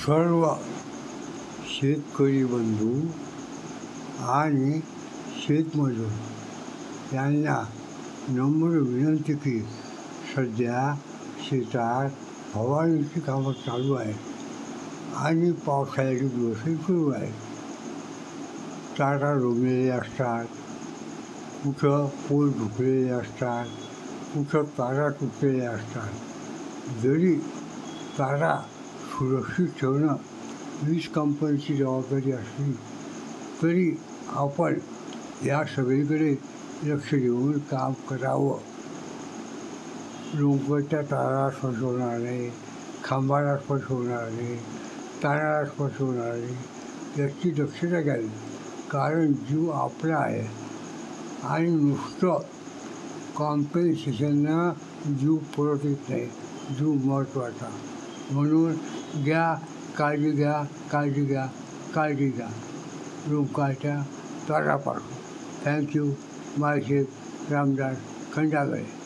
सर्व शेतकरी बंधू आणि शेतमजूर यांना नम्र विनंती की सध्या शेतात फवारणीची कामं चालू आहेत आणि पावसाळ्याचे दिवसही सुरू आहेत. तारा रोवलेले असतात, कुठं पोल झुकलेले असतात, कुठं तारा तुटलेल्या असतात. जरी तारा सुरक्षित ठेवणं वीज कंपनीची जबाबदारी असली तरी आपण या सगळीकडे लक्ष देऊन काम करावं. लोंबकळत्या ताराला स्पर्श होणार नाही, खांबाला स्पर्श होणार नाही, ताराला स्पर्श होणार नाही याची दक्षता घ्यावी. कारण जीव आपला आहे आणि नुसतं कॉम्पेन्सेशननं जीव परत येत नाही. जीव महत्त्वाचा. म्हणून काळजी घ्या, काळजी घ्या, काळजी घ्या. लोंबकळत्या तारापासून. थँक्यू. माळशेज रामदास खंडागळे.